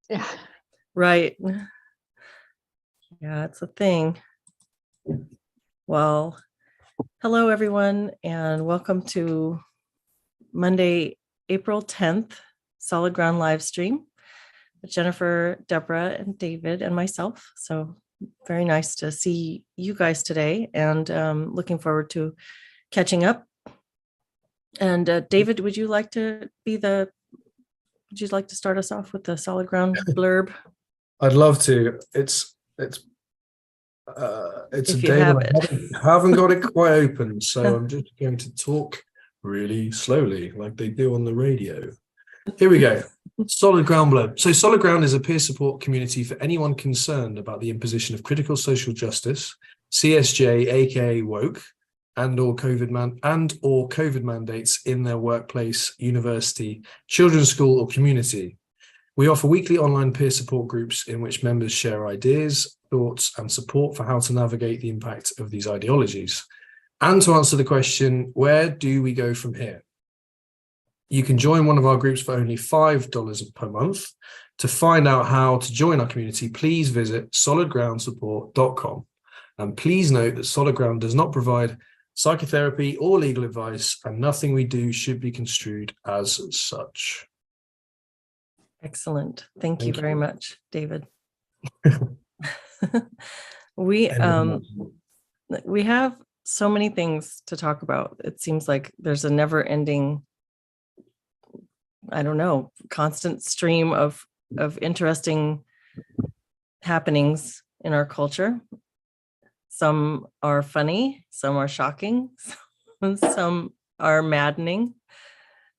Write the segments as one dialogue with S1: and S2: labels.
S1: Yeah.
S2: Right. Yeah, it's a thing. Well, hello everyone, and welcome to Monday, April 10th, Solid Ground live stream with Jennifer, Deborah, and David, and myself. So very nice to see you guys today, and looking forward to catching up. And David, would you like to start us off with the Solid Ground blurb?
S3: I'd love to. It's a
S2: If you
S3: day
S2: have
S3: that I haven't got it quite open, so I'm just going to talk really slowly, like they do on the radio. Here we go. Solid Ground blurb. So Solid Ground is a peer support community for anyone concerned about the imposition of critical social justice, CSJ, aka woke, and/or COVID mandates in their workplace, university, children's school, or community. We offer weekly online peer support groups in which members share ideas, thoughts, and support for how to navigate the impact of these ideologies. And to answer the question, where do we go from here? You can join one of our groups for only $5 per month. To find out how to join our community, please visit solidgroundsupport.com. And please note that Solid Ground does not provide psychotherapy or legal advice, and nothing we do should be construed as such.
S2: Excellent. Thank you very much, David. We have so many things to talk about. It seems like there's a never-ending, constant stream of interesting happenings in our culture. Some are funny, some are shocking, some are maddening.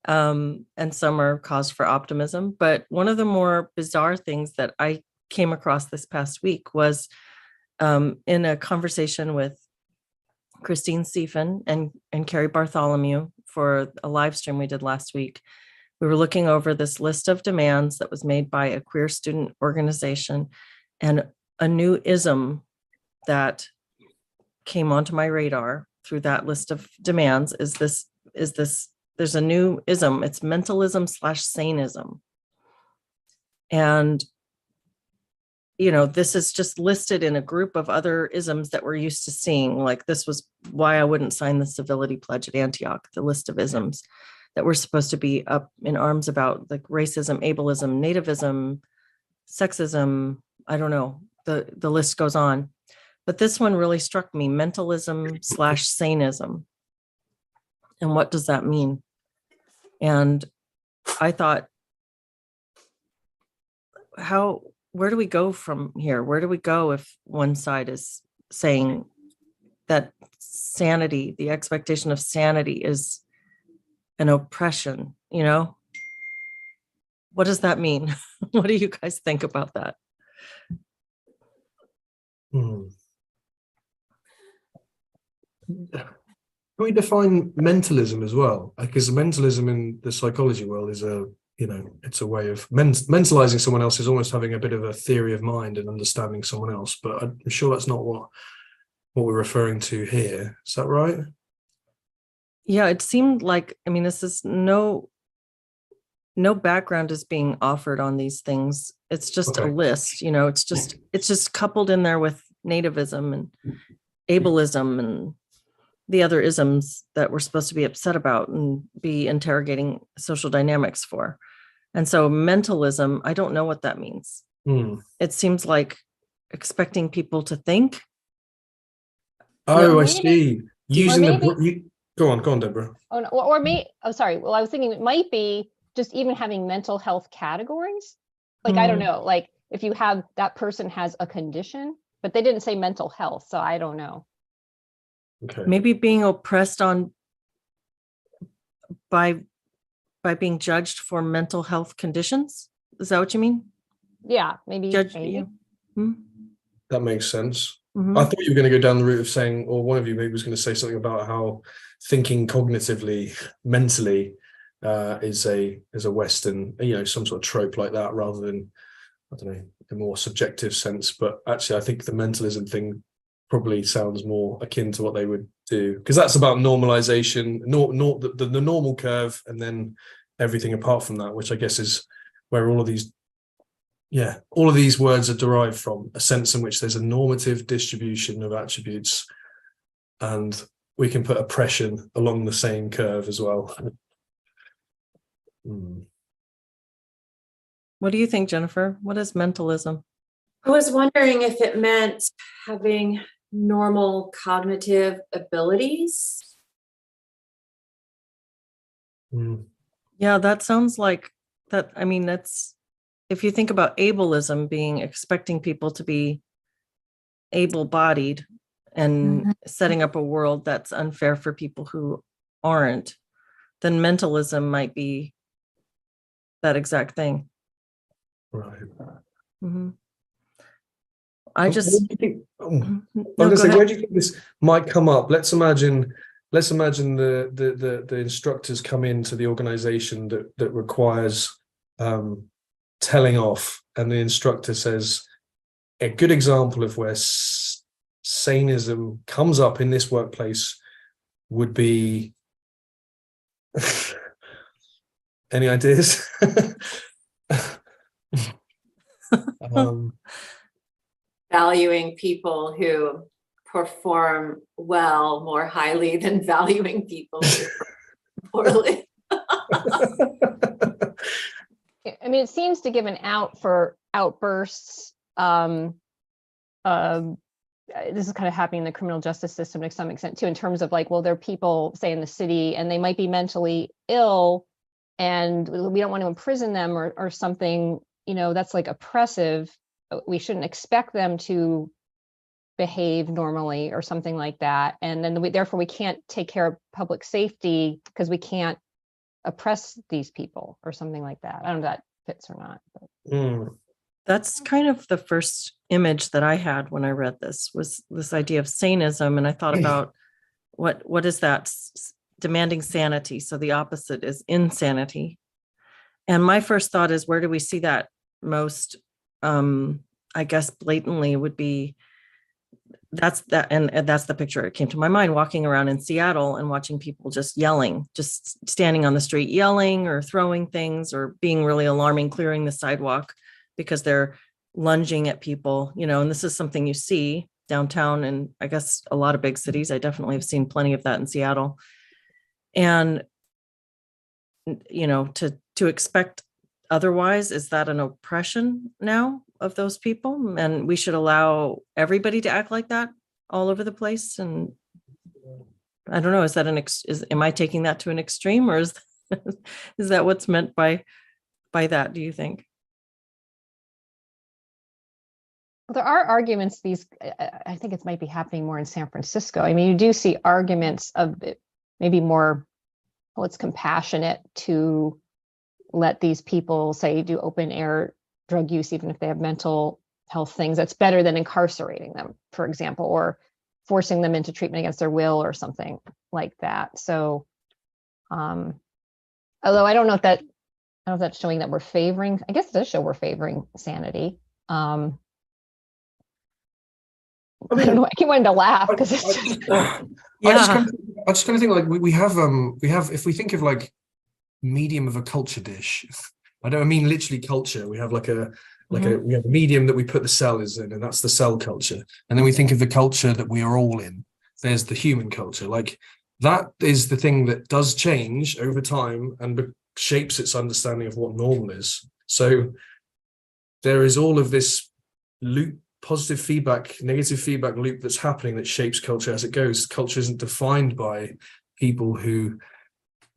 S2: And some are cause for optimism. But one of the more bizarre things that I came across this past week was in a conversation with Christine Stephen and Carrie Bartholomew for a live stream we did last week. We were looking over this list of demands that was made by a queer student organization, and a new ism that came onto my radar through that list of demands is this there's a new ism. It's mentalism/sanism. And, this is just listed in a group of other isms that we're used to seeing. Like, this was why I wouldn't sign the civility pledge at Antioch, the list of isms that we're supposed to be up in arms about, like racism, ableism, nativism, sexism. I don't know. The list goes on. But this one really struck me, mentalism/sanism. And what does that mean? And I thought, where do we go from here? Where do we go if one side is saying that sanity, the expectation of sanity, is an oppression? What does that mean? What do you guys think about that?
S3: Can we define mentalism as well? Because mentalism in the psychology world is it's a way of mentalizing someone else, is almost having a bit of a theory of mind and understanding someone else. But I'm sure that's not what we're referring to here. Is that right?
S2: Yeah, it seemed like, this is no background is being offered on these things. It's just a list, it's just coupled in there with nativism and ableism and the other isms that we're supposed to be upset about and be interrogating social dynamics for. And so mentalism, I don't know what that means. It seems like expecting people to think.
S3: Oh, I see. Go on, Deborah.
S1: Oh, no, or maybe, sorry. Well, I was thinking it might be just even having mental health categories. Like, I don't know, like if you have, that person has a condition, but they didn't say mental health. So I don't know.
S3: Okay.
S2: Maybe being oppressed by being judged for mental health conditions. Is that what you mean?
S1: Yeah, maybe.
S3: That makes sense.
S2: Mm-hmm.
S3: I thought you were going to go down the route of saying, or one of you maybe was going to say something about how thinking cognitively, mentally, is a Western, some sort of trope like that, rather than, I don't know, a more subjective sense. But actually, I think the mentalism thing probably sounds more akin to what they would do, because that's about normalization, the normal curve, and then everything apart from that, which I guess is where all of these yeah, all of these words are derived from a sense in which there's a normative distribution of attributes, and we can put oppression along the same curve as well.
S2: What do you think, Jennifer? What is mentalism?
S4: I was wondering if it meant having normal cognitive abilities.
S2: Yeah, that sounds like that. I mean, that's, if you think about ableism being expecting people to be able-bodied and setting up a world that's unfair for people who aren't, then mentalism might be that exact thing.
S3: Right.
S2: I just,
S3: what do you think, I'm
S2: no,
S3: gonna
S2: go
S3: say,
S2: ahead.
S3: where do you think this might come up? Let's imagine the instructors come into the organization that requires telling off, and the instructor says, a good example of where sanism comes up in this workplace would be any ideas?
S4: Valuing people who perform well more highly than valuing people who perform poorly.
S1: I mean, it seems to give an out for outbursts. This is kind of happening in the criminal justice system to some extent too, in terms of like, well, there are people, say, in the city, and they might be mentally ill, and we don't want to imprison them or something. You know, that's like oppressive. We shouldn't expect them to behave normally or something like that. And then therefore we can't take care of public safety because we can't oppress these people or something like that. I don't know if that fits or not. But.
S2: That's kind of the first image that I had when I read this, was this idea of sanism. And I thought about what is that? Demanding sanity. So the opposite is insanity. And my first thought is, where do we see that most, I guess, blatantly would be, that's that, and that's the picture that came to my mind, walking around in Seattle and watching people just yelling, just standing on the street yelling or throwing things or being really alarming, clearing the sidewalk because they're lunging at people, you know. And this is something you see downtown, and I guess a lot of big cities. I definitely have seen plenty of that in Seattle. And, you know, to expect otherwise, is that an oppression now of those people? And we should allow everybody to act like that all over the place? And I don't know, is that am I taking that to an extreme, or is that what's meant by that, do you think?
S1: Well, there are arguments, I think it might be happening more in San Francisco. I mean, you do see arguments of it, maybe more, well, it's compassionate to let these people, say, do open air drug use, even if they have mental health things. That's better than incarcerating them, for example, or forcing them into treatment against their will or something like that. So, although I don't know if that's showing that we're favoring, I guess it does show we're favoring sanity. I mean, I don't know. I keep wanting to laugh because it's just.
S2: Yeah.
S3: I just kind of think like we have if we think of like medium of a culture dish, I don't mean literally culture. We have we have a medium that we put the cells in, and that's the cell culture. And then we think of the culture that we are all in. There's the human culture. Like that is the thing that does change over time and shapes its understanding of what normal is. So there is all of this loop, positive feedback, negative feedback loop that's happening that shapes culture as it goes. Culture isn't defined by people who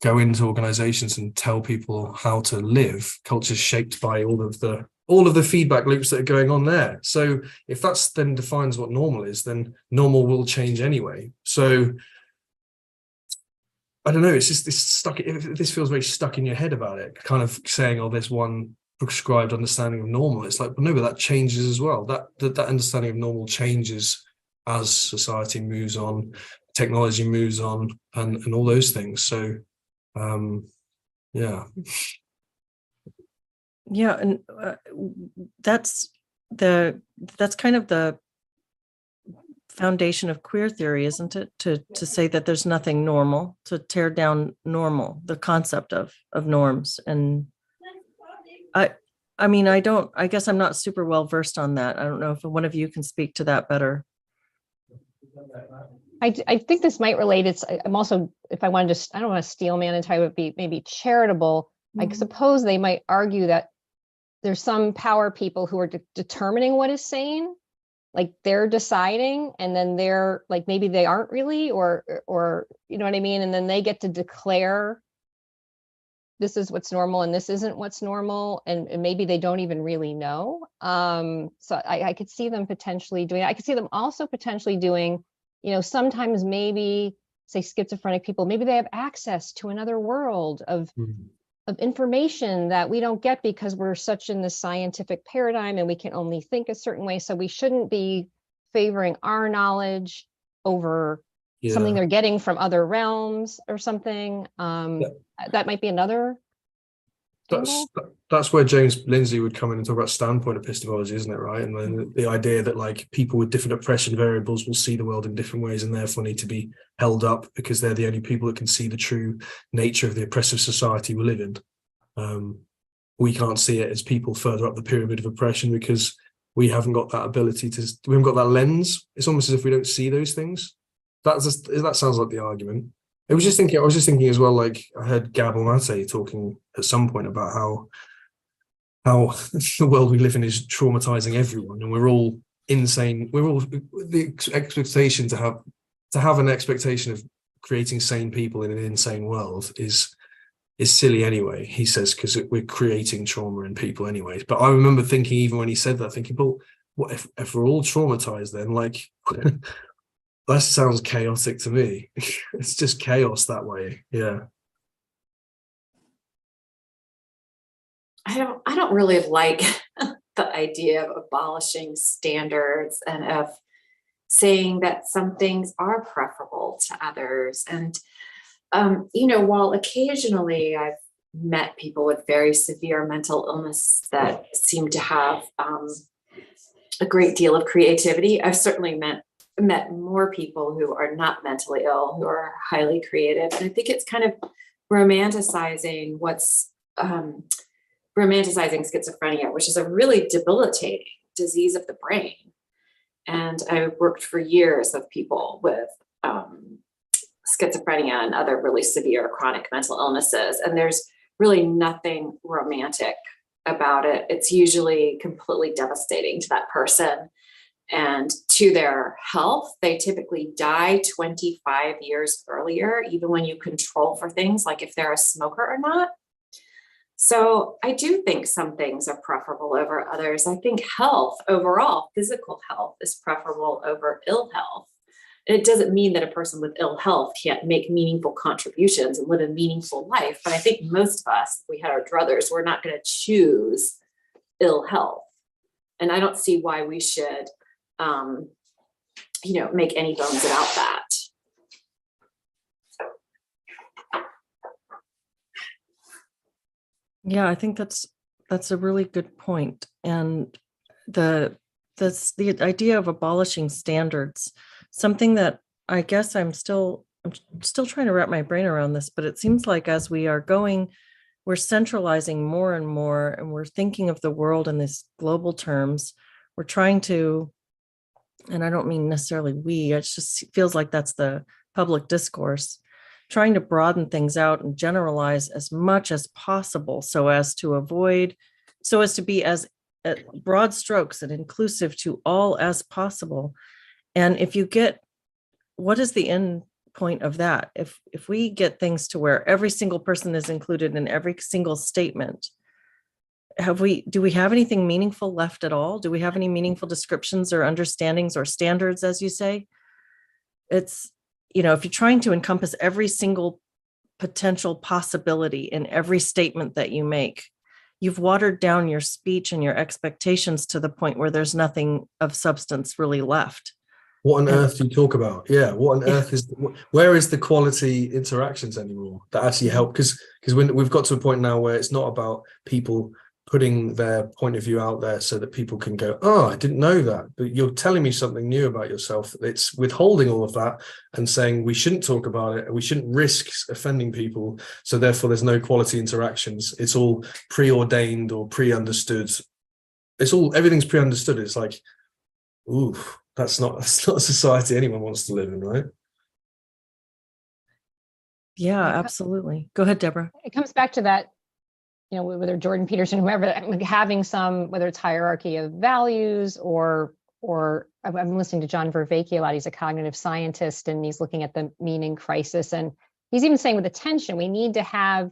S3: go into organizations and tell people how to live. Culture is shaped by all of the feedback loops that are going on there. So if that's then defines what normal is, then normal will change anyway. So I don't know, it's just this feels very stuck in your head about it, kind of saying, oh, there's one prescribed understanding of normal. It's like, well, no, but that changes as well. That understanding of normal changes as society moves on, technology moves on, and all those things. So yeah.
S2: Yeah, and that's kind of the foundation of queer theory, isn't it? To say that there's nothing normal, to tear down normal, the concept of norms. And I mean, I guess I'm not super well versed on that. I don't know if one of you can speak to that better.
S1: I think this might relate. I'm also, if I wanted to, I don't want to steel man entire, would be maybe charitable. I suppose they might argue that there's some power people who are determining what is sane, like they're deciding, and then they're like, maybe they aren't really, or you know what I mean? And then they get to declare this is what's normal and this isn't what's normal. And maybe they don't even really know. So I could see them potentially doing, I could see them also potentially doing, you know, sometimes maybe say schizophrenic people, maybe they have access to another world of information that we don't get because we're such in the scientific paradigm and we can only think a certain way. So we shouldn't be favoring our knowledge over something they're getting from other realms or something. That might be another.
S3: That's where James Lindsay would come in and talk about standpoint epistemology, isn't it? Right. And then the idea that like people with different oppression variables will see the world in different ways and therefore need to be held up because they're the only people that can see the true nature of the oppressive society we live in. We can't see it as people further up the pyramid of oppression because we haven't got that ability we haven't got that lens. It's almost as if we don't see those things. That sounds like the argument. I was just thinking as well, like I heard Gabor Mate talking at some point about how the world we live in is traumatizing everyone and we're all insane. We're all the expectation to have an expectation of creating sane people in an insane world is silly anyway, he says, because we're creating trauma in people anyways. But I remember thinking, even when he said that, thinking, well, what if we're all traumatized then? Like that sounds chaotic to me. It's just chaos that way. Yeah.
S4: I don't really like the idea of abolishing standards and of saying that some things are preferable to others. And, you know, while occasionally I've met people with very severe mental illness that seem to have a great deal of creativity, I've certainly met more people who are not mentally ill, who are highly creative. And I think it's kind of romanticizing romanticizing schizophrenia, which is a really debilitating disease of the brain. And I worked for years with people with schizophrenia and other really severe chronic mental illnesses. And there's really nothing romantic about it. It's usually completely devastating to that person and to their health. They typically die 25 years earlier, even when you control for things like if they're a smoker or not. So I do think some things are preferable over others. I think health overall, physical health, is preferable over ill health. And it doesn't mean that a person with ill health can't make meaningful contributions and live a meaningful life. But I think most of us, if we had our druthers, we're not going to choose ill health. And I don't see why we should make any bones about that.
S2: Yeah, I think that's a really good point. And the idea of abolishing standards, something that I guess I'm still trying to wrap my brain around this, but it seems like as we are going, we're centralizing more and more, and we're thinking of the world in these global terms. We're trying to, and I don't mean necessarily we, it just feels like that's the public discourse, trying to broaden things out and generalize as much as possible so as to be as broad strokes and inclusive to all as possible. And if you get, what is the end point of that? If we get things to where every single person is included in every single statement, do we have anything meaningful left at all? Do we have any meaningful descriptions or understandings or standards, as you say? It's, if you're trying to encompass every single potential possibility in every statement that you make, you've watered down your speech and your expectations to the point where there's nothing of substance really left.
S3: What on earth do you talk about? Yeah, what on earth where is the quality interactions anymore that actually help? Because when we've got to a point now where it's not about people putting their point of view out there so that people can go, oh, I didn't know that, but you're telling me something new about yourself. It's withholding all of that and saying we shouldn't talk about it, we shouldn't risk offending people, so therefore there's no quality interactions. It's all preordained or pre-understood. Everything's pre-understood. It's like, ooh, that's not a society anyone wants to live in, right?
S2: Yeah, absolutely. Go ahead, Deborah.
S1: It comes back to that, whether Jordan Peterson, whoever, like having some, whether it's hierarchy of values or I'm listening to John Vervaeke a lot. He's a cognitive scientist and he's looking at the meaning crisis. And he's even saying with attention, we need to have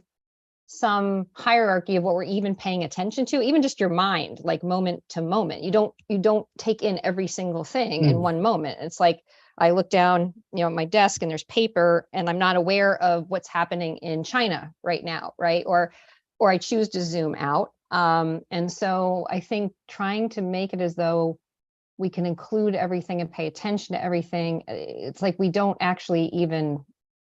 S1: some hierarchy of what we're even paying attention to, even just your mind, like moment to moment. You don't take in every single thing in one moment. It's like I look down, at my desk and there's paper and I'm not aware of what's happening in China right now, right? Or I choose to zoom out. And so I think trying to make it as though we can include everything and pay attention to everything, it's like we don't actually even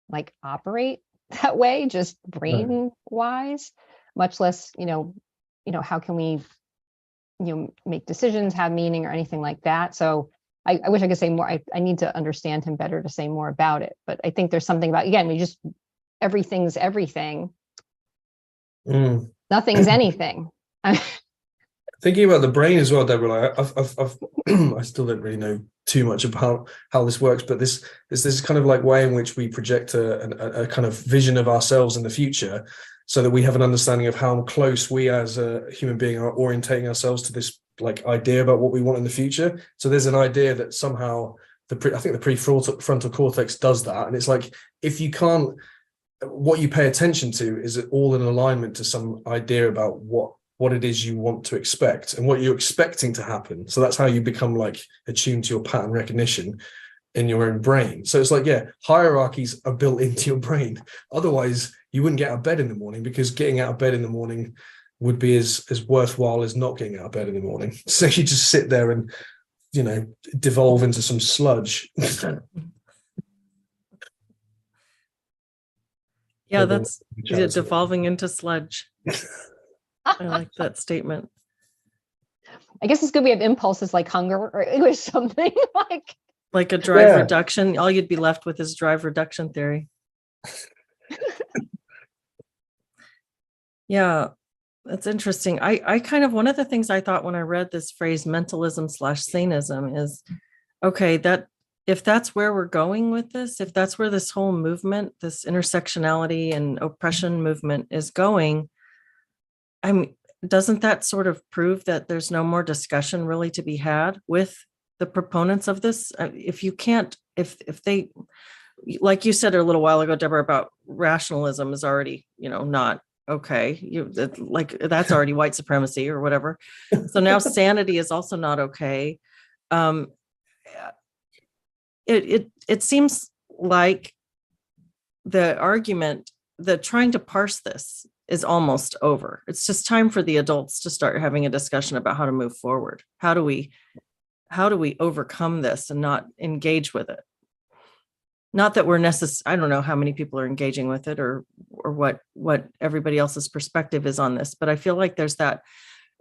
S1: like operate that way, just brain wise, much less, how can we, make decisions, have meaning or anything like that. So I wish I could say more. I need to understand him better to say more about it. But I think there's something about, again, everything's everything. Nothing's anything.
S3: Thinking about the brain as well, Deborah, I still don't really know too much about how this works, but there's this kind of like way in which we project a kind of vision of ourselves in the future, so that we have an understanding of how close we as a human being are orientating ourselves to this like idea about what we want in the future. So there's an idea that somehow I think the prefrontal cortex does that, and it's like if you can't, what you pay attention to is all in alignment to some idea about what it is you want to expect and what you're expecting to happen. So that's how you become like attuned to your pattern recognition in your own brain. So it's like, hierarchies are built into your brain. Otherwise, you wouldn't get out of bed in the morning, because getting out of bed in the morning would be as worthwhile as not getting out of bed in the morning. So you just sit there and, devolve into some sludge.
S2: Yeah, that's devolving into sludge. I like that statement.
S1: I guess it's good we have impulses like hunger or something
S2: like a drive reduction. All you'd be left with is drive reduction theory. Yeah, that's interesting. I kind of, one of the things I thought when I read this phrase mentalism/sanism is, okay, that if that's where we're going with this, if that's where this whole movement, this intersectionality and oppression movement is going, doesn't that sort of prove that there's no more discussion really to be had with the proponents of this? If you can't, if they, like you said a little while ago, Deborah, about rationalism is already, not okay. That's already white supremacy or whatever. So now sanity is also not okay. It seems like the argument that trying to parse this is almost over. It's just time for the adults to start having a discussion about how to move forward. How do we overcome this and not engage with it? Not that we're I don't know how many people are engaging with it or what everybody else's perspective is on this, but I feel like there's that.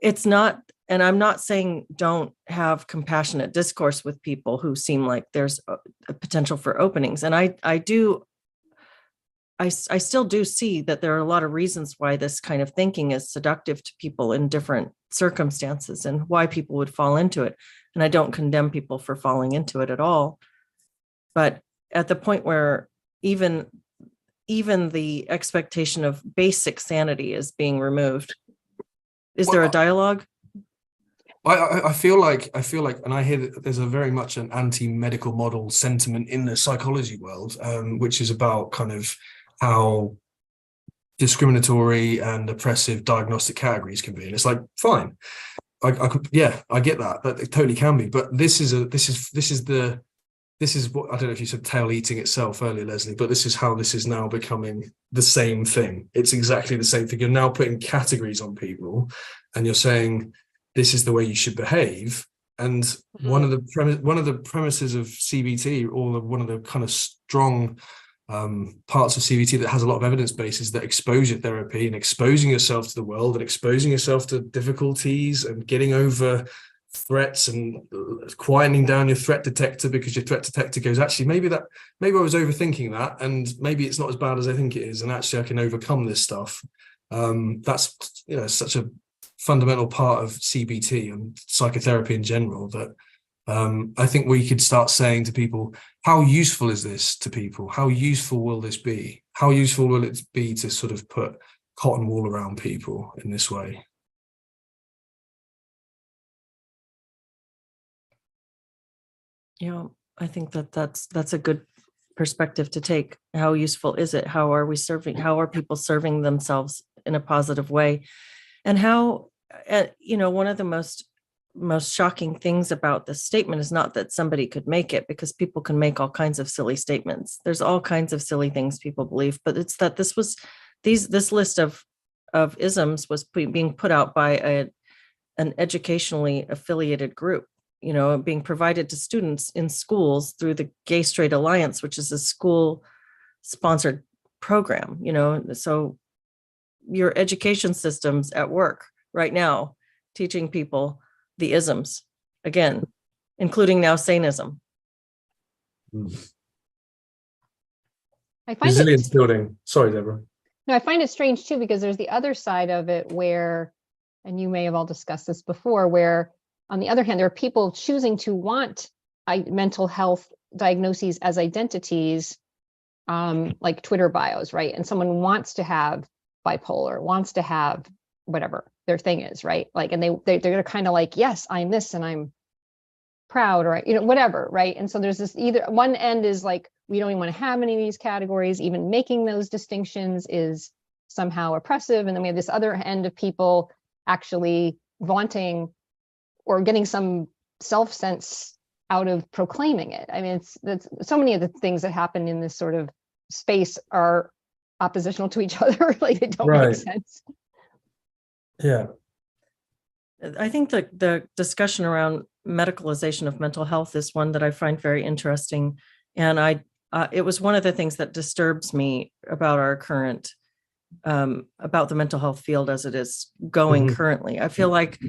S2: It's not, and I'm not saying don't have compassionate discourse with people who seem like there's a potential for openings. And I still do see that there are a lot of reasons why this kind of thinking is seductive to people in different circumstances and why people would fall into it. And I don't condemn people for falling into it at all. But at the point where even the expectation of basic sanity is being removed, is there a dialogue?
S3: I feel like, and I hear that there's a very much an anti-medical model sentiment in the psychology world, which is about kind of how discriminatory and oppressive diagnostic categories can be. And it's like, fine, I get that it totally can be. But this is what, I don't know if you said tail eating itself earlier, Leslie, but this is how this is now becoming the same thing. It's exactly the same thing. You're now putting categories on people and you're saying, this is the way you should behave. And one of the premises of CBT, or one of the kind of strong parts of CBT that has a lot of evidence bases, that exposure therapy and exposing yourself to the world and exposing yourself to difficulties and getting over threats and quieting down your threat detector, because your threat detector goes, actually, maybe I was overthinking that, and maybe it's not as bad as I think it is, and actually I can overcome this stuff. That's such a fundamental part of CBT and psychotherapy in general, that I think we could start saying to people, how useful is this to people? How useful will this be? How useful will it be to sort of put cotton wool around people in this way?
S2: Yeah, I think that's a good perspective to take. How useful is it? How are people serving themselves in a positive way? And how, one of the most shocking things about this statement is not that somebody could make it, because people can make all kinds of silly statements. There's all kinds of silly things people believe, but it's that this list of isms was being put out by an educationally affiliated group, being provided to students in schools through the Gay Straight Alliance, which is a school sponsored program, so your education systems at work right now teaching people the isms, again, including now Sanism.
S1: I find
S3: Resilience building. Sorry, Deborah.
S1: No, I find it strange too, because there's the other side of it where, and you may have all discussed this before, where on the other hand, there are people choosing to want mental health diagnoses as identities, like Twitter bios, right? And someone wants to have bipolar, wants to have whatever their thing is, right? Like, and they're kind of like, yes, I'm this and I'm proud, or whatever, right? And so there's this, either one end is like, we don't even want to have any of these categories, even making those distinctions is somehow oppressive. And then we have this other end of people actually vaunting or getting some self-sense out of proclaiming it. I mean, that's so many of the things that happen in this sort of space are oppositional to each other. Like, they don't make sense.
S3: Yeah.
S2: I think the discussion around medicalization of mental health is one that I find very interesting. And it was one of the things that disturbs me about our current, about the mental health field as it is going currently. I feel like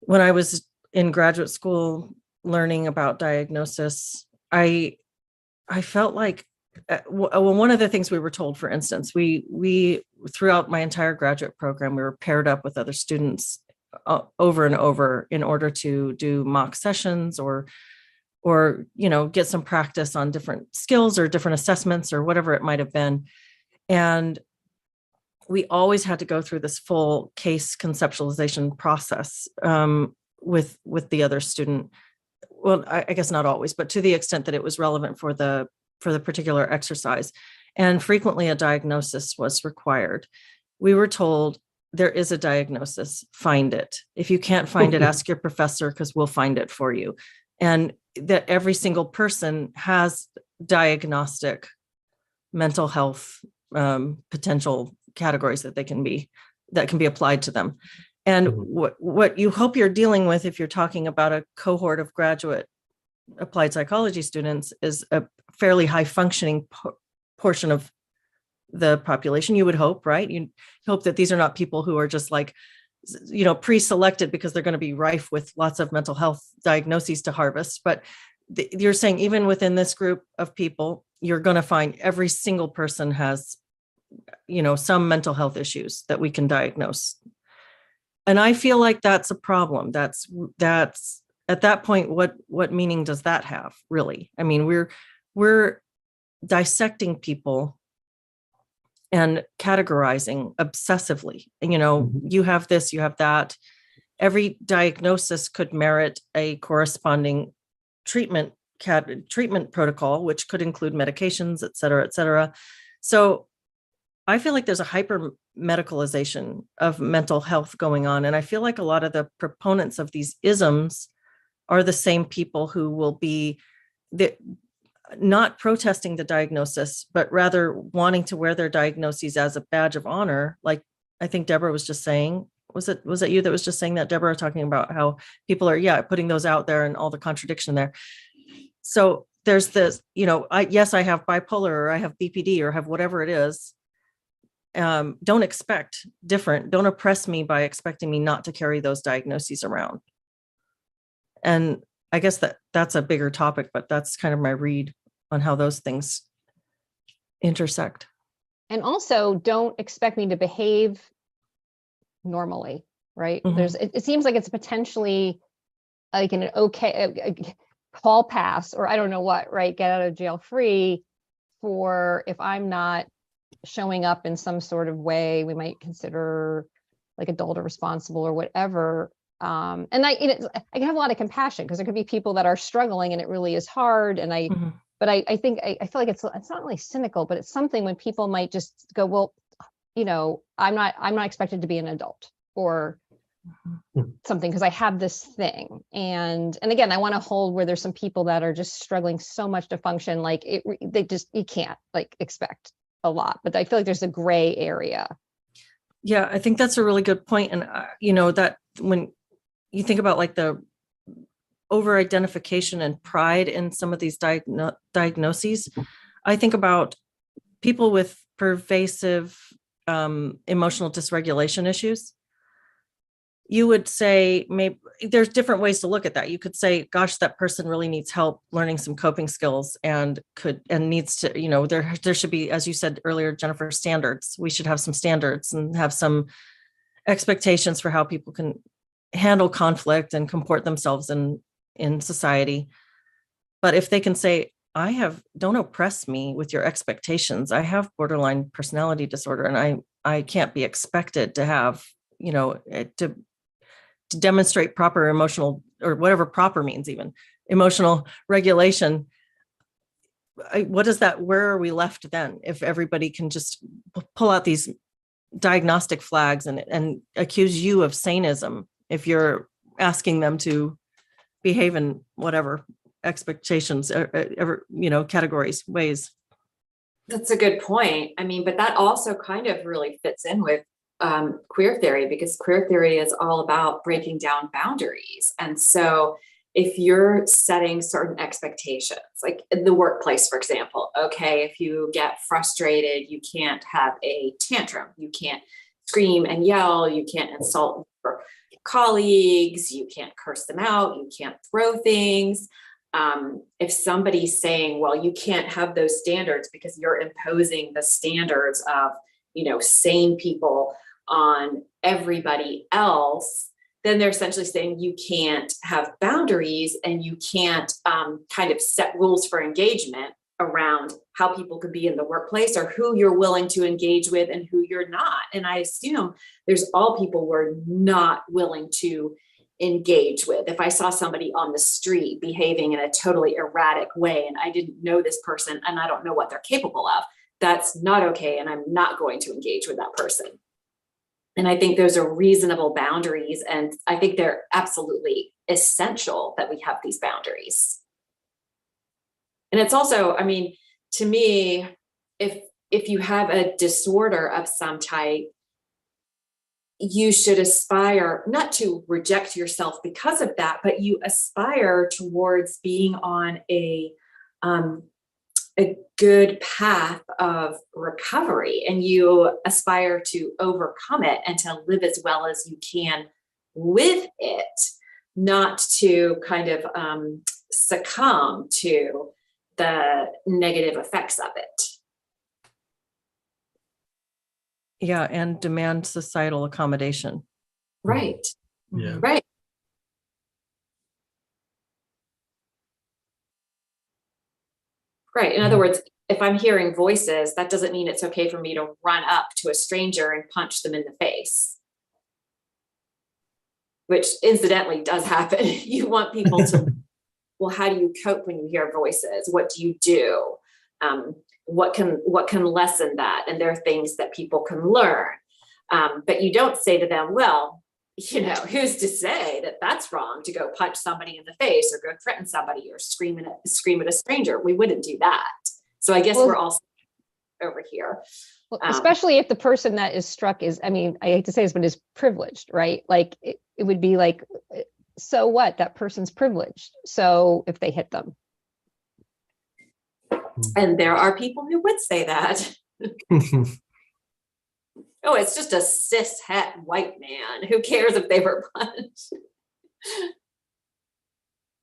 S2: when I was in graduate school learning about diagnosis, I felt like, one of the things we were told, for instance, we throughout my entire graduate program, we were paired up with other students over and over in order to do mock sessions or get some practice on different skills or different assessments or whatever it might have been. And we always had to go through this full case conceptualization process with the other student. Well, I guess not always, but to the extent that it was relevant for the particular exercise. And frequently a diagnosis was required. We were told, there is a diagnosis, find it. If you can't find it, ask your professor, because we'll find it for you. And that every single person has diagnostic mental health potential categories that can be applied to them. And what you hope you're dealing with, if you're talking about a cohort of graduate applied psychology students, is a fairly high functioning portion of the population, you would hope, right? You hope that these are not people who are just like, pre-selected because they're going to be rife with lots of mental health diagnoses to harvest. But you're saying even within this group of people, you're going to find every single person has, some mental health issues that we can diagnose. And I feel like that's a problem. That's at that point, what meaning does that have, really? I mean, we're dissecting people and categorizing obsessively. You have this, you have that. Every diagnosis could merit a corresponding treatment protocol, which could include medications, et cetera, et cetera. So I feel like there's a hyper medicalization of mental health going on. And I feel like a lot of the proponents of these isms are the same people who will be not protesting the diagnosis, but rather wanting to wear their diagnoses as a badge of honor. Like I think Deborah was just saying, was it you that was just saying that, Deborah, talking about how people are, putting those out there and all the contradiction there. So there's this, I have bipolar, or I have BPD, or have whatever it is. Don't expect different. Don't oppress me by expecting me not to carry those diagnoses around. And I guess that's a bigger topic, but that's kind of my read on how those things intersect.
S1: And also, don't expect me to behave normally, right?
S2: Mhm.
S1: It seems like it's potentially like an a call pass, or I don't know what, right? Get out of jail free for if I'm not showing up in some sort of way we might consider like adult or responsible or whatever. And I can have a lot of compassion, because there could be people that are struggling and it really is hard. And
S2: Mhm.
S1: but I think I feel like it's not really cynical, but it's something when people might just go, well, I'm not expected to be an adult or something because I have this thing. And again, I want to hold where there's some people that are just struggling so much to function, like you can't like expect a lot, but I feel like there's a gray area.
S2: Yeah, I think that's a really good point. And that when you think about like the over identification and pride in some of these diagnoses, I think about people with pervasive emotional dysregulation issues. You would say maybe there's different ways to look at that. You could say, gosh, that person really needs help learning some coping skills and needs to, there should be, as you said earlier, Jennifer, standards. We should have some standards and have some expectations for how people can handle conflict and comport themselves in society. But if they can say, don't oppress me with your expectations. I have borderline personality disorder, and I can't be expected to have, to demonstrate proper emotional, or whatever proper means, even emotional regulation. What is that? Where are we left then? If everybody can just pull out these diagnostic flags and accuse you of sanism, if you're asking them to behave in whatever expectations, categories, ways.
S4: That's a good point. I mean, but that also kind of really fits in with queer theory, because queer theory is all about breaking down boundaries. And so if you're setting certain expectations, like in the workplace, for example, okay, if you get frustrated, you can't have a tantrum, you can't scream and yell, you can't insult your colleagues, you can't curse them out, you can't throw things. If somebody's saying, well, you can't have those standards because you're imposing the standards of, sane people on everybody else, then they're essentially saying you can't have boundaries and you can't kind of set rules for engagement around how people could be in the workplace, or who you're willing to engage with and who you're not. And I assume there's all people we're not willing to engage with. If I saw somebody on the street behaving in a totally erratic way and I didn't know this person and I don't know what they're capable of, that's not okay. And I'm not going to engage with that person. And I think those are reasonable boundaries. And I think they're absolutely essential that we have these boundaries. And it's also, I mean, to me, if you have a disorder of some type, you should aspire not to reject yourself because of that, but you aspire towards being on a good path of recovery, and you aspire to overcome it and to live as well as you can with it, not to kind of succumb to the negative effects of it.
S2: Yeah, and demand societal accommodation.
S4: Right.
S3: Yeah.
S4: Right. Right. In other words, if I'm hearing voices, that doesn't mean it's okay for me to run up to a stranger and punch them in the face, which incidentally does happen. You want people to, well, how do you cope when you hear voices? What do you do? What can lessen that? And there are things that people can learn. But you don't say to them, well, who's to say that that's wrong to go punch somebody in the face or go threaten somebody or scream at a stranger? We wouldn't do that. So I guess we're all over here.
S1: Well, especially if the person that is struck is, I mean, I hate to say this, but is privileged, right? Like it would be like, so what? That person's privileged. So if they hit them.
S4: And there are people who would say that. Oh, it's just a cis het white man. Who cares if they were punched?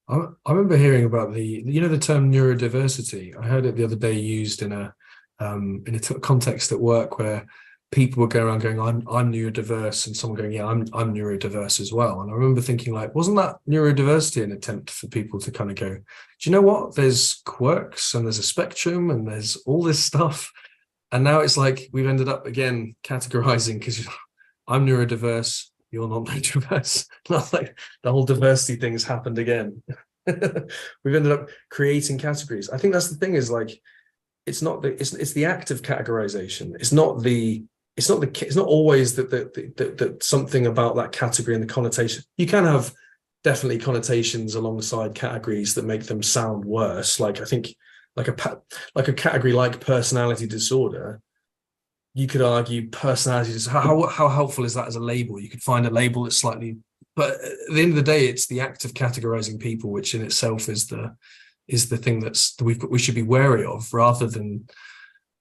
S3: I remember hearing about the term neurodiversity. I heard it the other day used in a context at work where people were going around going, I'm neurodiverse, and someone going, yeah, I'm neurodiverse as well. And I remember thinking, like, wasn't that neurodiversity an attempt for people to kind of go, do you know what? There's quirks and there's a spectrum and there's all this stuff. And now it's like we've ended up again categorizing because I'm neurodiverse, you're not neurodiverse. Not like the whole diversity thing's happened again. We've ended up creating categories. I think that's the thing, is like it's the act of categorization. It's not always that something about that category and the connotation. You can have definitely connotations alongside categories that make them sound worse. Like I think like a category like personality disorder, you could argue personality disorder, how helpful is that as a label? You could find a label that's slightly, but at the end of the day, it's the act of categorizing people, which in itself is the thing we should be wary of, rather than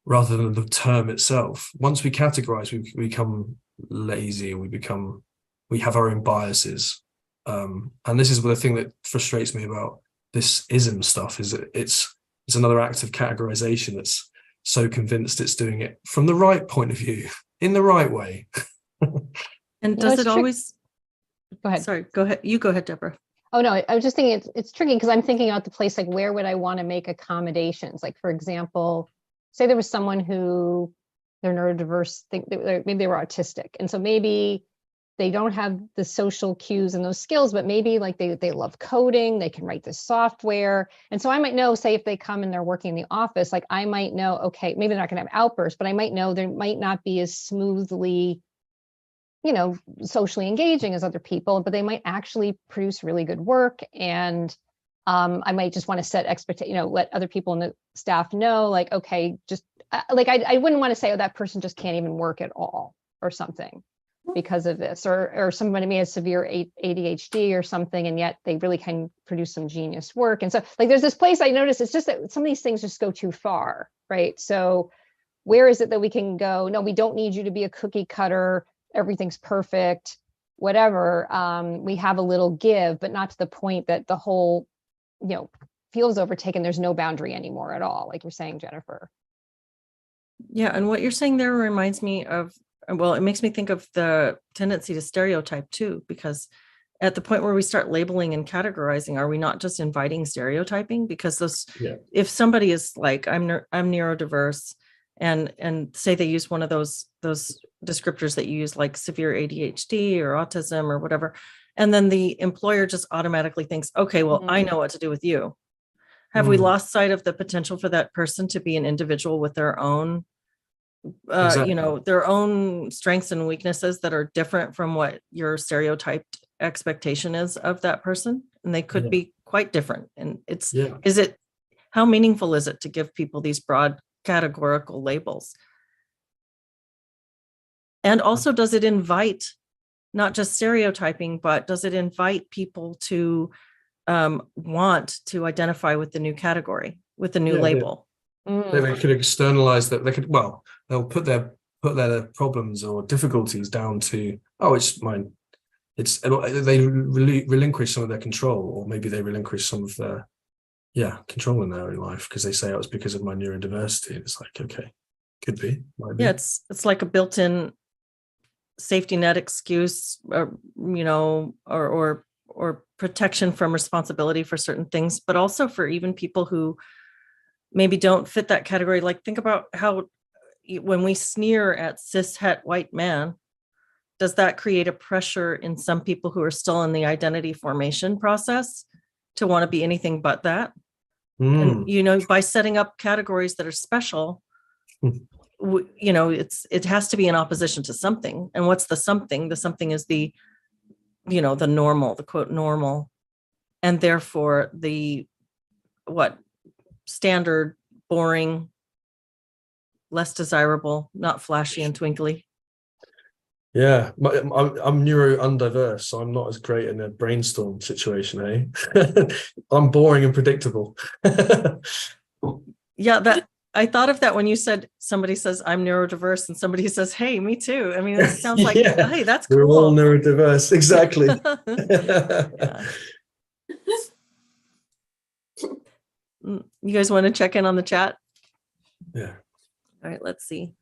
S3: the term itself. Once we categorize, we become lazy, and we have our own biases. And this is the thing that frustrates me about this ism stuff, is that it's another act of categorization that's so convinced it's doing it from the right point of view, in the right way.
S2: And does it always?
S1: Go ahead.
S2: Sorry, go ahead. You go ahead, Deborah.
S1: Oh no, I was just thinking it's tricky because I'm thinking about the place, like where would I want to make accommodations? Like, for example, say there was someone who they're neurodiverse, maybe they were autistic, and so maybe they don't have the social cues and those skills, but maybe like they love coding, they can write this software. And so I might know, say if they come and they're working in the office, like I might know, okay, maybe they're not gonna have outbursts, but I might know they might not be as smoothly, socially engaging as other people, but they might actually produce really good work. And I might just want to set let other people in the staff know, like, okay, just like I wouldn't want to say, oh, that person just can't even work at all or something because of this, or somebody may have severe ADHD or something, and yet they really can produce some genius work. And so like there's this place I noticed, it's just that some of these things just go too far, right? So where is it that we can go, no, we don't need you to be a cookie cutter, everything's perfect, whatever. We have a little give, but not to the point that the whole, feels overtaken. There's no boundary anymore at all, like you're saying, Jennifer.
S2: Yeah, and what you're saying there reminds me of, well, it makes me think of the tendency to stereotype too, because at the point where we start labeling and categorizing, are we not just inviting stereotyping? Because if somebody is like, I'm neurodiverse, and say they use one of those descriptors that you use, like severe ADHD or autism or whatever, and then the employer just automatically thinks, okay, well, I know what to do with you. Have we lost sight of the potential for that person to be an individual with their own their own strengths and weaknesses that are different from what your stereotyped expectation is of that person? And they could be quite different. And how meaningful is it to give people these broad categorical labels? And also, does it invite not just stereotyping, but does it invite people to want to identify with the new category, with the new label?
S3: They could externalize that. They'll put their problems or difficulties down to, oh, it's mine. They relinquish some of their control, or maybe they relinquish some of their control in their own life because they say, oh, it's because of my neurodiversity. And it's like, okay, could be. Might be.
S2: Yeah, it's like a built-in safety net excuse, or protection from responsibility for certain things, but also for even people who maybe don't fit that category. Like, think about how when we sneer at cis het white man, does that create a pressure in some people who are still in the identity formation process to want to be anything but that? And by setting up categories that are special, it has to be in opposition to something. And what's the something? The something is the normal, the quote normal, and therefore the standard, boring, less desirable, not flashy and twinkly.
S3: Yeah, I'm neuro undiverse, so I'm not as great in a brainstorm situation, eh? I'm boring and predictable.
S2: Yeah, that I thought of that when you said somebody says I'm neurodiverse and somebody says, hey, me too. I mean, it sounds like,
S3: Yeah,
S2: hey, that's
S3: we're all
S2: cool.
S3: neurodiverse. Exactly.
S2: Yeah. You guys want to check in on the chat?
S3: Yeah.
S2: All right, let's see.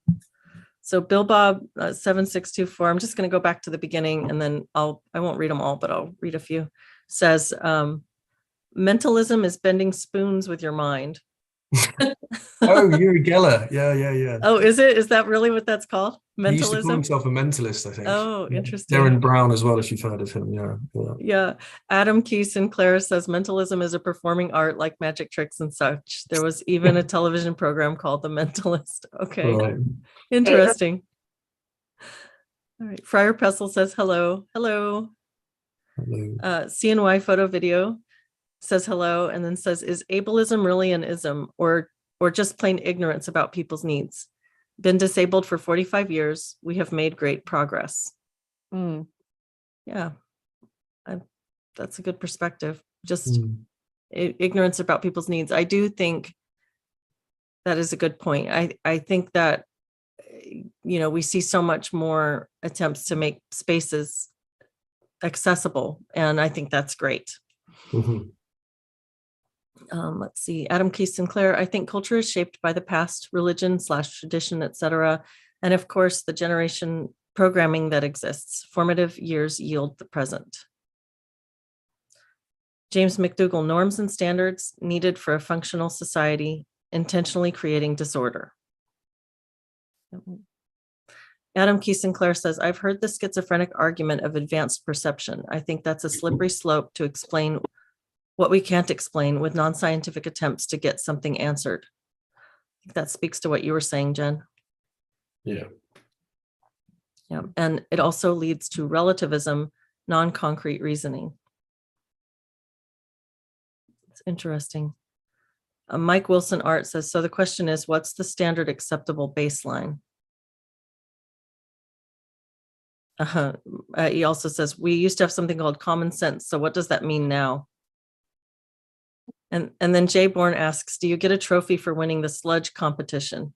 S2: So Bill Bob 7624, I'm just going to go back to the beginning and then I won't read them all, but I'll read a few. Says, mentalism is bending spoons with your mind.
S3: Oh, Uri Geller. Yeah.
S2: Oh, is it? Is that really what that's called?
S3: He used to call
S2: Mentalism?
S3: himself a mentalist, I think.
S2: Oh, interesting.
S3: Darren Brown as well, if you've heard of him. Yeah.
S2: Yeah. Adam Key Sinclair says mentalism is a performing art like magic tricks and such. There was even a television program called The Mentalist. Okay.
S3: Right.
S2: Interesting. All right. Friar Pressel says hello. Hello. CNY Photo Video says hello and then says, is ableism really an ism or just plain ignorance about people's needs? Been disabled for 45 years. We have made great progress. Yeah, that's a good perspective. Just ignorance about people's needs. I do think that is a good point. I think that, we see so much more attempts to make spaces accessible, and I think that's great. Let's see, Adam Key Sinclair, I think culture is shaped by the past, religion / tradition, etc. And of course, the generation programming that exists. Formative years yield the present. James McDougall, norms and standards needed for a functional society, intentionally creating disorder. Adam Key Sinclair says, I've heard the schizophrenic argument of advanced perception. I think that's a slippery slope to explain what we can't explain with non-scientific attempts to get something answered. I think that speaks to what you were saying, Jen.
S3: Yeah.
S2: Yeah. And it also leads to relativism, non-concrete reasoning. It's interesting. Mike Wilson Art says, so the question is, what's the standard acceptable baseline? He also says, we used to have something called common sense. So what does that mean now? And then Jay Bourne asks, do you get a trophy for winning the sludge competition?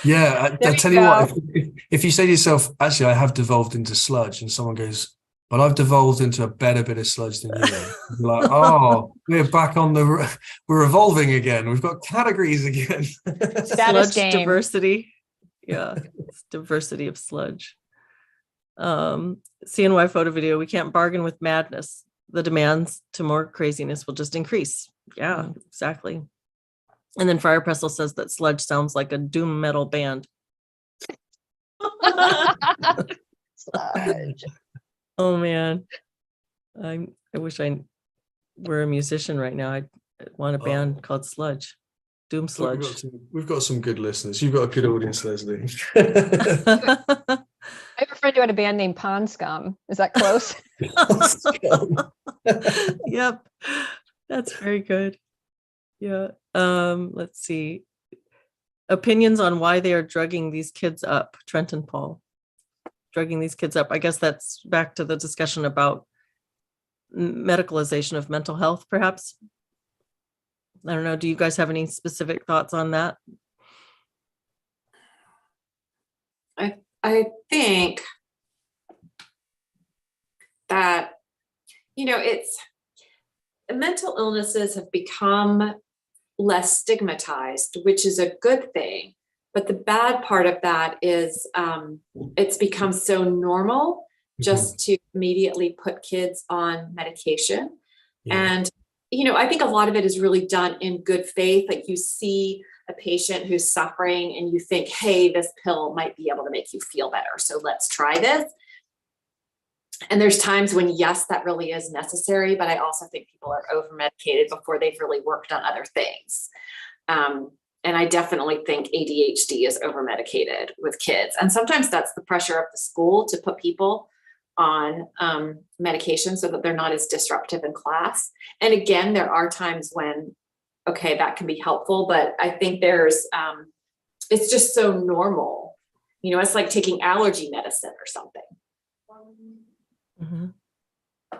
S3: Yeah, I tell you what, if you say to yourself, actually, I have devolved into sludge, and someone goes, but I've devolved into a better bit of sludge than you. You're like, oh, we're back on we're evolving again. We've got categories again.
S1: Status
S2: Sludge
S1: game.
S2: Diversity. Yeah, it's diversity of sludge. CNY Photo Video, we can't bargain with madness. The demands to more craziness will just increase. Yeah, exactly. And then Friar Pressel says that sludge sounds like a doom metal band.
S1: Sludge.
S2: Oh man, I wish I were a musician right now. I'd want a band called Sludge, Doom Sludge.
S3: We've got some good listeners. You've got a good audience, Leslie.
S1: I have a friend who had a band named Pond Scum. Is that close?
S2: Yep, that's very good. Yeah. Let's see. Opinions on why they are drugging these kids up. Trenton Paul. Drugging these kids up. I guess that's back to the discussion about medicalization of mental health, perhaps. I don't know. Do you guys have any specific thoughts on that?
S4: I think that, it's mental illnesses have become less stigmatized, which is a good thing. But the bad part of that is it's become so normal just to immediately put kids on medication. Yeah. And, I think a lot of it is really done in good faith. Like you see a patient who's suffering and you think, hey, this pill might be able to make you feel better. So let's try this. And there's times when, yes, that really is necessary. But I also think people are over-medicated before they've really worked on other things. And I definitely think ADHD is over-medicated with kids. And sometimes that's the pressure of the school to put people on medication so that they're not as disruptive in class. And again, there are times when, okay, that can be helpful, but I think there's, it's just so normal. It's like taking allergy medicine or something.
S2: Mm-hmm.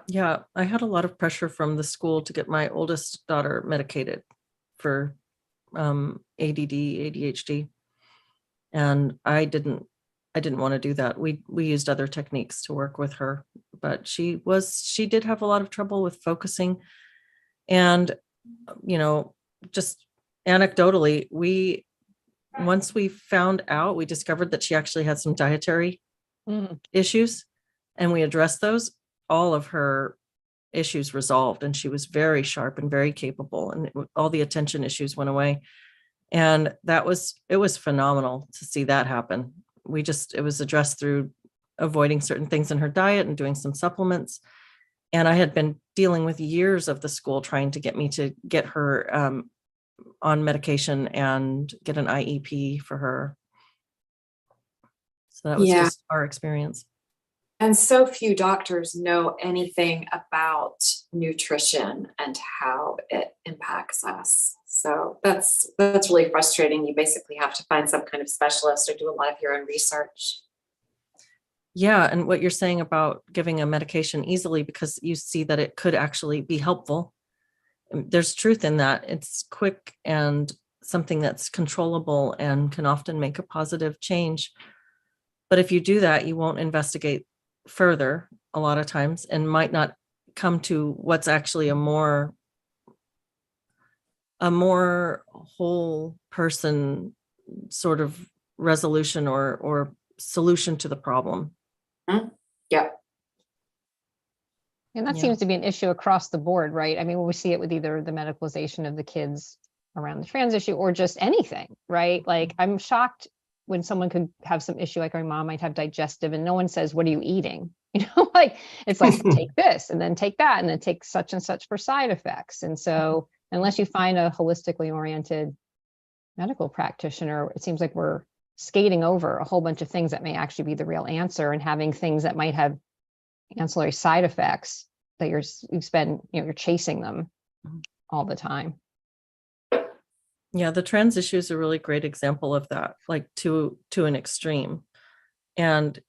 S2: Yeah, I had a lot of pressure from the school to get my oldest daughter medicated for ADD, ADHD. And I didn't want to do that. We used other techniques to work with her, but she did have a lot of trouble with focusing. And, just anecdotally, once we found out, we discovered that she actually had some dietary issues, and we addressed those. All of her issues resolved, and she was very sharp and very capable, and all the attention issues went away. And it was phenomenal to see that happen. It was addressed through avoiding certain things in her diet and doing some supplements. And I had been dealing with years of the school trying to get me to get her on medication and get an IEP for her. So that was just our experience.
S4: And so few doctors know anything about nutrition and how it impacts us. So that's really frustrating. You basically have to find some kind of specialist or do a lot of your own research.
S2: Yeah. And what you're saying about giving a medication easily because you see that it could actually be helpful. There's truth in that. It's quick and something that's controllable and can often make a positive change. But if you do that, you won't investigate further a lot of times and might not come to what's actually a more whole person sort of resolution or solution to the problem.
S4: Yeah.
S1: And that seems to be an issue across the board, right? I mean, we see it with either the medicalization of the kids around the trans issue or just anything, right? Like, I'm shocked when someone could have some issue, like my mom might have digestive, and no one says, what are you eating? Like, it's like, take this and then take that and then take such and such for side effects. And so unless you find a holistically oriented medical practitioner, it seems like we're skating over a whole bunch of things that may actually be the real answer, and having things that might have ancillary side effects that you're chasing them all the time.
S2: Yeah, the trans issue is a really great example of that, like to an extreme. And,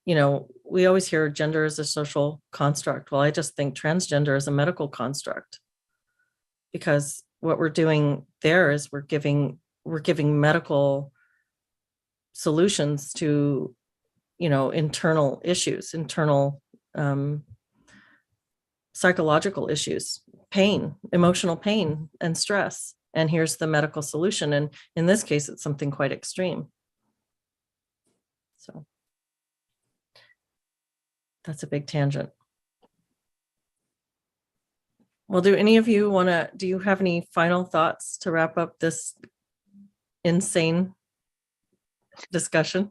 S2: we always hear gender is a social construct. Well, I just think transgender is a medical construct, because what we're doing there is we're giving medical solutions to, internal issues, internal psychological issues, pain, emotional pain and stress. And here's the medical solution. And in this case, it's something quite extreme. So that's a big tangent. Well, do any of you do you have any final thoughts to wrap up this insane discussion?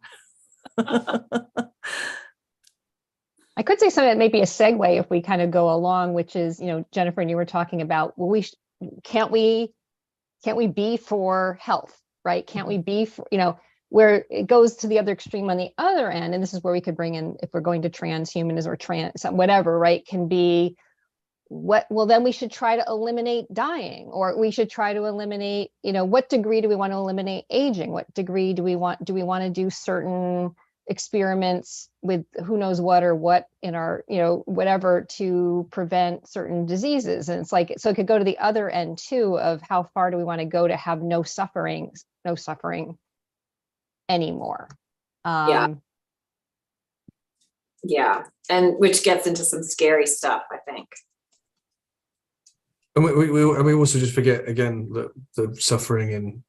S1: I could say something that may be a segue if we kind of go along, which is, Jennifer, and you were talking about, well, can't we be for health, right? Can't we be for, where it goes to the other extreme on the other end, and this is where we could bring in, if we're going to transhumanism or trans, whatever, right, can be then we should try to eliminate dying, or we should try to eliminate, what degree do we want to eliminate aging? What degree do we want to do certain experiments with who knows what or what in our, whatever, to prevent certain diseases? And it's like, so it could go to the other end too, of how far do we want to go to have no suffering anymore.
S4: Yeah. And which gets into some scary stuff, I think.
S3: And we also just forget again that the suffering and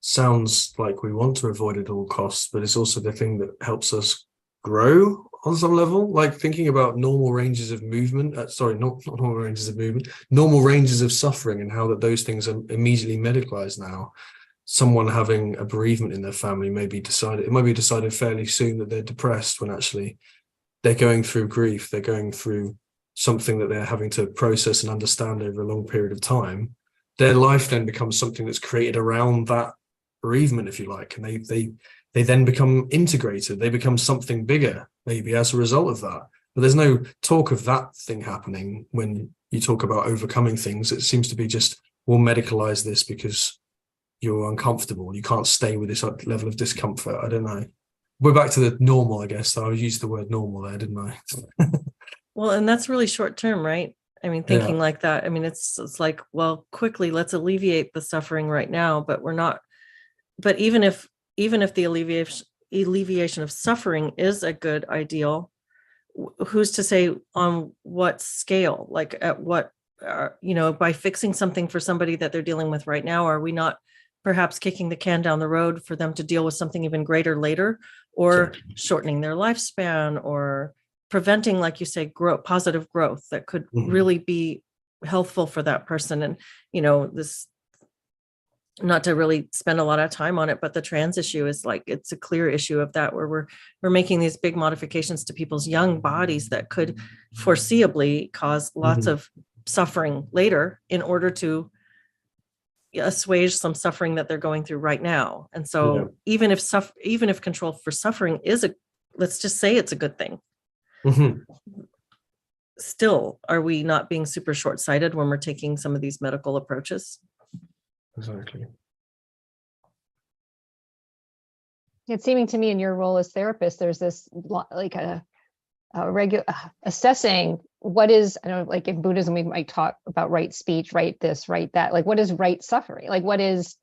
S3: sounds like we want to avoid at all costs, but it's also the thing that helps us grow on some level. Like thinking about normal ranges of movement, not normal ranges of movement, normal ranges of suffering, and how that those things are immediately medicalized now. Someone having a bereavement in their family might be decided fairly soon that they're depressed, when actually they're going through grief, they're going through something that they're having to process and understand over a long period of time. Their life then becomes something that's created around that bereavement, if you like, and they then become integrated. They become something bigger, maybe as a result of that. But there's no talk of that thing happening when you talk about overcoming things. It seems to be just, we'll medicalize this because you're uncomfortable. You can't stay with this level of discomfort. I don't know. We're back to the normal, I guess. I used the word normal there, didn't I?
S2: Well, and that's really short term, right? I mean, thinking like that. I mean, it's like, well, quickly, let's alleviate the suffering right now, but we're not. But even if the alleviation of suffering is a good ideal, who's to say on what scale, like at what, by fixing something for somebody that they're dealing with right now, are we not perhaps kicking the can down the road for them to deal with something even greater later, or shortening their lifespan, or preventing, like you say, positive growth that could really be healthful for that person? And, this, not to really spend a lot of time on it, but the trans issue is like, it's a clear issue of that, where we're making these big modifications to people's young bodies that could foreseeably cause lots of suffering later in order to assuage some suffering that they're going through right now. And so even if control for suffering is let's just say it's a good thing. Still, are we not being super short-sighted when we're taking some of these medical approaches?
S3: Exactly.
S1: It's seeming to me in your role as therapist, there's this like a regular assessing what is, I don't know, like in Buddhism, we might talk about right speech, right this, right that, like what is right suffering? Like what is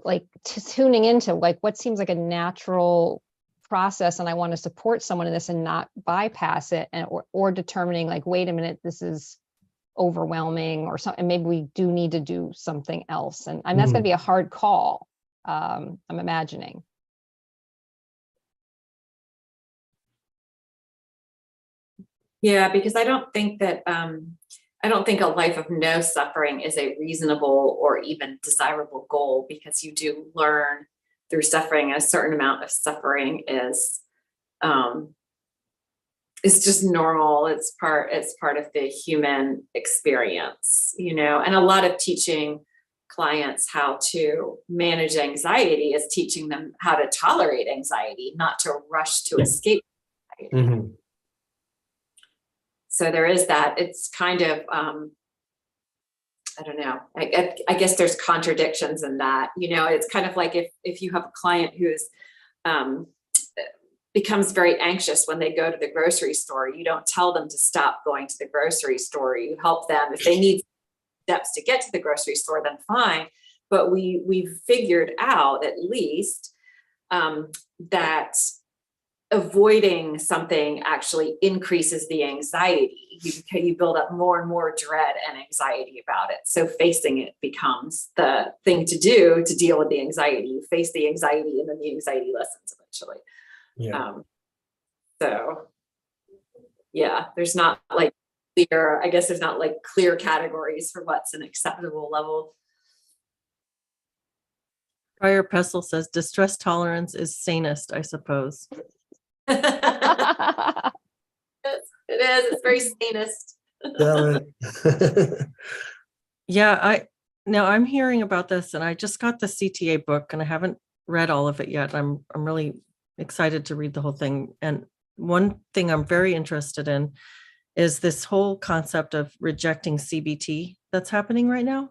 S1: like tuning into like what seems like a natural process, and I want to support someone in this and not bypass it, and or determining like, wait a minute, this is overwhelming or something, and maybe we do need to do something else. And that's going to be a hard call, I'm imagining.
S4: Yeah, because I don't think a life of no suffering is a reasonable or even desirable goal, because you do learn through suffering. A certain amount of suffering is just normal. It's part of the human experience, and a lot of teaching clients how to manage anxiety is teaching them how to tolerate anxiety, not to rush to escape anxiety. So there is that. It's kind of, I don't know. I guess there's contradictions in that. It's kind of like if you have a client who's becomes very anxious when they go to the grocery store, you don't tell them to stop going to the grocery store. You help them. If they need steps to get to the grocery store, then fine. But we've figured out at least that avoiding something actually increases the anxiety. You build up more and more dread and anxiety about it. So facing it becomes the thing to do to deal with the anxiety. You face the anxiety, and then the anxiety lessens eventually. So yeah, there's not like clear, I guess there's not like clear categories for what's an acceptable level.
S2: Prior Pessel says distress tolerance is sanest, I suppose.
S4: It is. It's very sanest.
S2: Yeah, I'm hearing about this, and I just got the CTA book, and I haven't read all of it yet. I'm really excited to read the whole thing. And one thing I'm very interested in is this whole concept of rejecting CBT that's happening right now.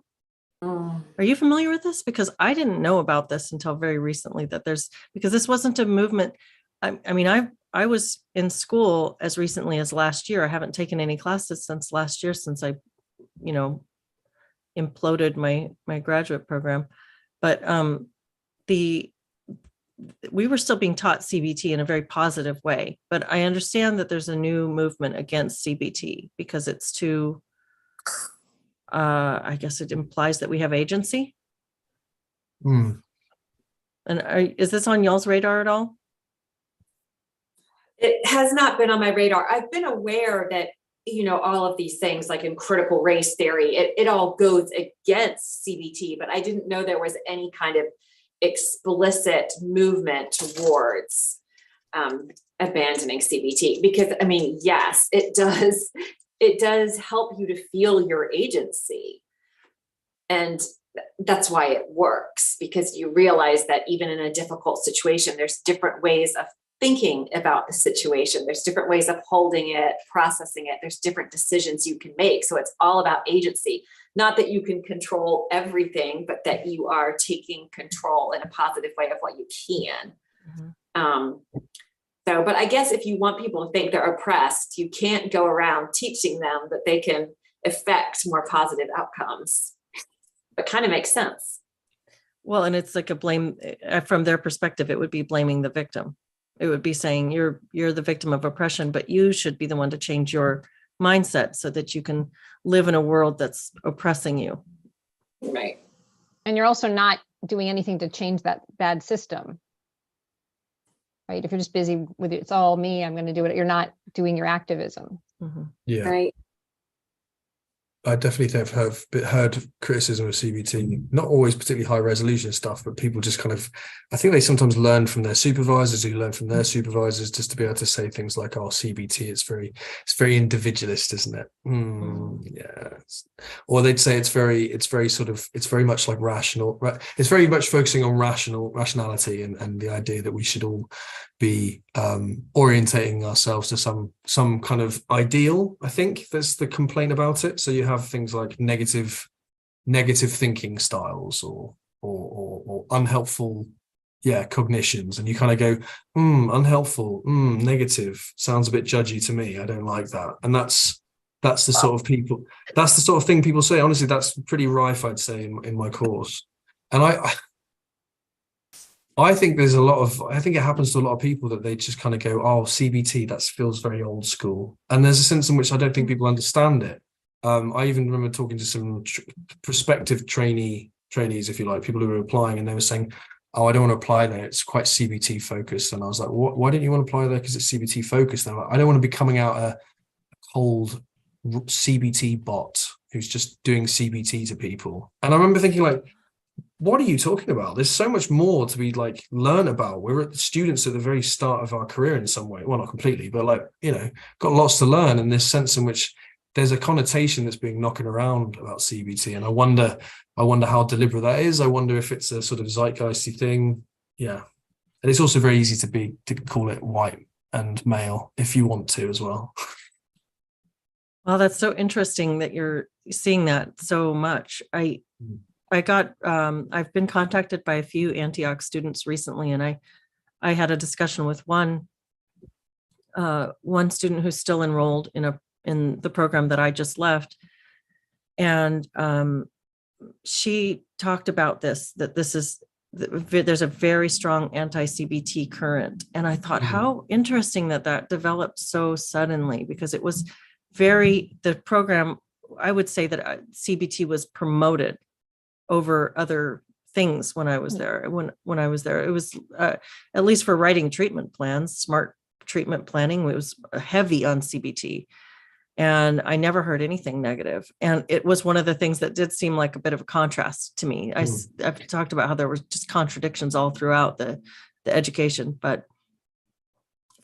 S2: Are you familiar with this? Because I didn't know about this until very recently, because this wasn't a movement. I mean, I was in school as recently as last year. I haven't taken any classes since last year, since I, imploded my graduate program. But we were still being taught CBT in a very positive way. But I understand that there's a new movement against CBT because it's too, I guess it implies that we have agency. And is this on y'all's radar at all?
S4: It has not been on my radar. I've been aware that, all of these things like in critical race theory, it all goes against CBT, but I didn't know there was any kind of explicit movement towards abandoning CBT, because I mean, yes, it does help you to feel your agency. And that's why it works, because you realize that even in a difficult situation, there's different ways of thinking about the situation. There's different ways of holding it, processing it. There's different decisions you can make. So it's all about agency. Not that you can control everything, but that you are taking control in a positive way of what you can. So, but I guess if you want people to think they're oppressed, you can't go around teaching them that they can affect more positive outcomes. It kind of makes sense.
S2: Well, and it's like a blame from their perspective. It would be blaming the victim. It would be saying you're the victim of oppression, but you should be the one to change your mindset so that you can live in a world that's oppressing you.
S4: Right.
S1: And you're also not doing anything to change that bad system. Right? If you're just busy with it, it's all me, I'm going to do it. You're not doing your activism.
S2: Mm-hmm.
S3: Yeah.
S4: Right.
S3: I definitely have heard criticism of CBT, not always particularly high resolution stuff, but people just kind of, I think they sometimes learn from their supervisors who learn from their supervisors just to be able to say things like, oh, CBT, it's very individualist, isn't it? Yeah. Or they'd say it's very much like rational. It's very much focusing on rationality and the idea that we should all be orientating ourselves to some kind of ideal. I think there's the complaint about it. So you have things like negative thinking styles or unhelpful cognitions, and you kind of go unhelpful, negative, sounds a bit judgy to me, I don't like that. And that's the sort of thing people say. Honestly, that's pretty rife, I'd say, in my course. And I think it happens to a lot of people that they just kind of go, oh, CBT, that feels very old school. And there's a sense in which I don't think people understand it. I even remember talking to some prospective trainees, if you like, people who were applying, and they were saying, oh, I don't want to apply there, it's quite CBT focused. And I was like, why don't you want to apply there? Because it's CBT focused. And I'm like, I don't want to be coming out a cold CBT bot who's just doing CBT to people. And I remember thinking, like, what are you talking about? There's so much more to be like learn about. We're at the students at the very start of our career in some way. Well, not completely, but like, got lots to learn in this sense in which there's a connotation that's being knocking around about CBT. And I wonder how deliberate that is. I wonder if it's a sort of zeitgeisty thing. Yeah. And it's also very easy to call it white and male if you want to as well.
S2: Well, that's so interesting that you're seeing that so much. I've been contacted by a few Antioch students recently, and I had a discussion with one student who's still enrolled in the program that I just left. And she talked about there's a very strong anti-CBT current. And I thought, how interesting that developed so suddenly, because it was the program, I would say that CBT was promoted over other things when I was there. When I was there, it was at least for writing treatment plans, smart treatment planning, it was heavy on CBT. And I never heard anything negative. And it was one of the things that did seem like a bit of a contrast to me. I've talked about how there was just contradictions all throughout the education, but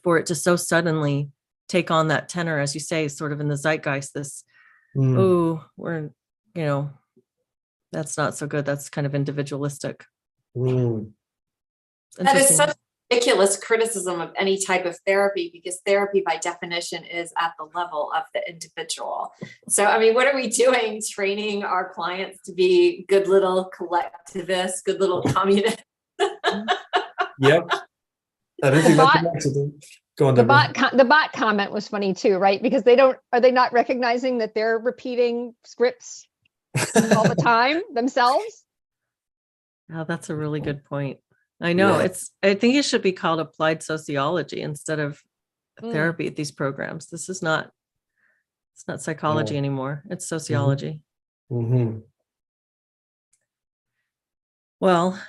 S2: for it to so suddenly take on that tenor, as you say, sort of in the zeitgeist, this, that's not so good. That's kind of individualistic.
S4: That is such ridiculous criticism of any type of therapy, because therapy by definition is at the level of the individual. So, I mean, what are we doing? Training our clients to be good little collectivists, good little communists?
S3: Yep. Go on,
S1: the bot comment was funny too, right? Because are they not recognizing that they're repeating scripts all the time themselves?
S2: Oh, that's a really good point. I know. I think it should be called applied sociology instead of therapy at these programs. It's not psychology anymore. It's sociology. Well,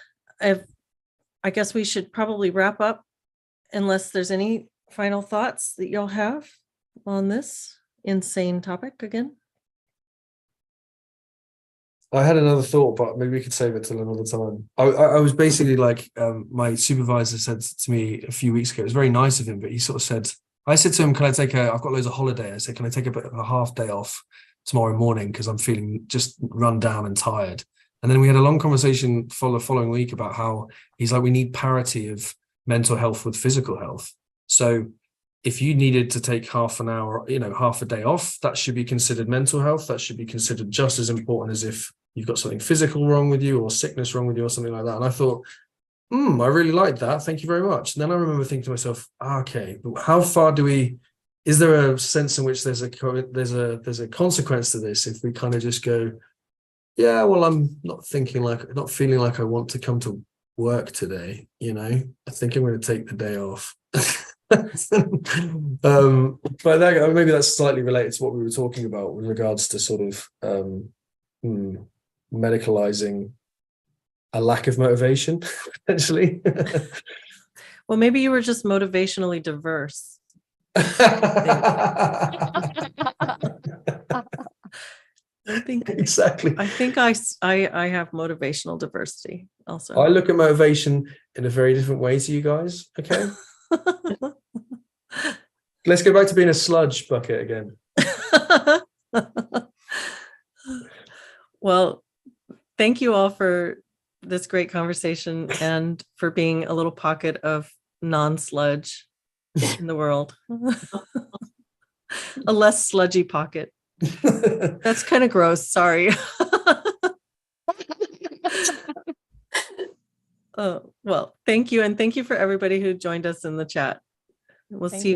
S2: I guess we should probably wrap up, unless there's any final thoughts that y'all have on this insane topic again.
S3: I had another thought, but maybe we could save it till another time. I was basically like, my supervisor said to me a few weeks ago, it was very nice of him, but he sort of said, I said to him, I've got loads of holiday. I said, can I take a half day off tomorrow morning? Because I'm feeling just run down and tired. And then we had a long conversation the following week about how he's like, we need parity of mental health with physical health. So if you needed to take half an hour, half a day off, that should be considered mental health. That should be considered just as important as if you've got something physical wrong with you or sickness wrong with you or something like that. And I thought, I really like that. Thank you very much. And then I remember thinking to myself, okay, but how far is there a sense in which there's a consequence to this if we kind of just go, yeah, well, I'm not feeling like I want to come to work today, I think I'm going to take the day off. But maybe that's slightly related to what we were talking about with regards to sort of medicalizing a lack of motivation, potentially.
S2: Well, maybe you were just motivationally diverse.
S3: Exactly.
S2: I think I have motivational diversity also.
S3: I look at motivation in a very different way to you guys. Okay. Let's go back to being a sludge bucket again.
S2: Well, thank you all for this great conversation and for being a little pocket of non-sludge in the world. A less sludgy pocket. That's kind of gross. Sorry. Well, thank you. And thank you for everybody who joined us in the chat. We'll see you